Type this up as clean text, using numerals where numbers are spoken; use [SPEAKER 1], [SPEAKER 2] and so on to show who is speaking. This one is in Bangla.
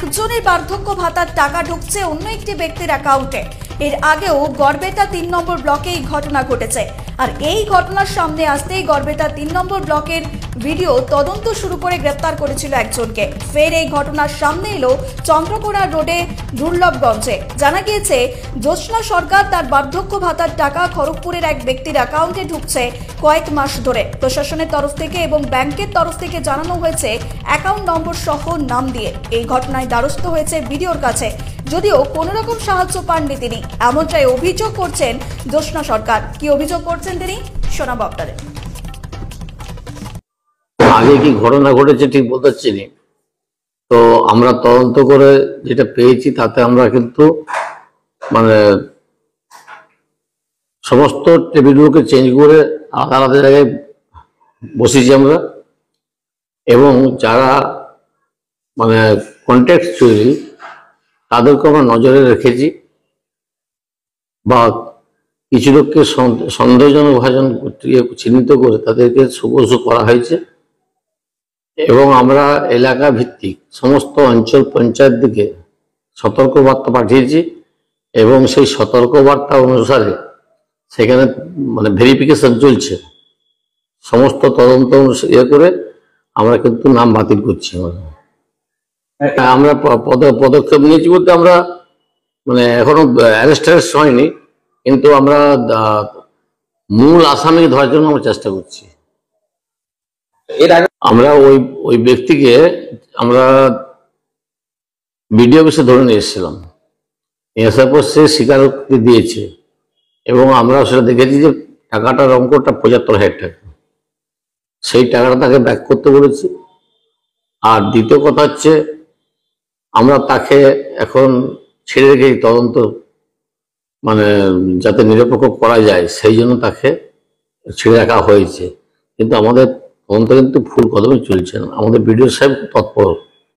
[SPEAKER 1] একজনের বার্ধক্য ভাতার টাকা ঢুকছে অন্য একটি ব্যক্তির অ্যাকাউন্টে। এর আগেও গড়বেতা ৩ নম্বর ব্লকে এই ঘটনা ঘটেছে। আর এই ঘটনার সামনে আসতেই গড়বেতা ৩ নম্বর ব্লকের ভিডিও তদন্ত শুরু করে গ্রেপ্তার করেছিল একজনকে। ফের এই ঘটনার সামনে এলো চন্দ্রকোনা রোডে দুর্লভগঞ্জে। জানা গিয়েছে জ্যোৎস্না সরকার তার বার্ধক্য ভাতার টাকা খড়গপুরের এক ব্যক্তির অ্যাকাউন্টে ঢুকছে কয়েক মাস ধরে। প্রশাসনের তরফ থেকে এবং ব্যাংকের তরফ থেকে জানানো হয়েছে অ্যাকাউন্ট নম্বর সহ নাম দিয়ে। এই ঘটনায় দ্বারস্থ হয়েছে বিডিওর কাছে, যদিও কোনো রকম সাহায্য পাননি তিনি, এমনটাই অভিযোগ করছেন জ্যোৎস্না সরকার। কি অভিযোগ করছেন তিনি শোনাবো আপনাদের।
[SPEAKER 2] আগে কি ঘটনা ঘটেছে ঠিক বলতে পারছি না, তো আমরা তদন্ত করে যেটা পেয়েছি তাতে আমরা কিন্তু মানে সমস্ত টেবিলগুলোকে চেঞ্জ করে আলাদা আলাদা জায়গায় বসেছি আমরা, এবং যারা মানে কন্ট্যাক্টচুয়ালি তাদেরকে আমরা নজরে রেখেছি, বা কিছু লোককে সন্দেহজনক ভাজন চিহ্নিত করে তাদেরকে সুবসু করা হয়েছে। এবং আমরা এলাকা ভিত্তিক সমস্ত অঞ্চল পঞ্চায়েত দিকে সতর্কবার্তা পাঠিয়েছি, এবং সেই সতর্কবার্তা অনুসারে সেখানে মানে ভেরিফিকেশন চলছে। সমস্ত তদন্ত করে আমরা কিন্তু নাম বাতিল করছি। আমরা পদক্ষেপ নিয়েছি বলতে আমরা মানে এখনো অ্যারেস্ট হয়নি, কিন্তু আমরা মূল আসামিকে ধরার জন্য আমরা চেষ্টা করছি। এর আগে আমরা ওই ব্যক্তিকে আমরা বিডিও অফিসে ধরে নিয়ে এসেছিলাম, নিয়ে আসার পর সে স্বীকারোক্তি দিয়েছে, এবং আমরা সেটা দেখেছি যে টাকাটার অঙ্কটা ৭৫,০০০ টাকা। সেই টাকাটা তাকে ব্যাক করতে বলেছি। আর দ্বিতীয় কথা হচ্ছে আমরা তাকে এখন ছেড়ে রেখেছি তদন্ত মানে যাতে নিরপেক্ষ করা যায়, সেই জন্য তাকে ছেড়ে রাখা হয়েছে। কিন্তু আমাদের তদন্ত কিন্তু ফুল কদমে চলছে না। আমাদের বিডিও সাহেব তৎপর।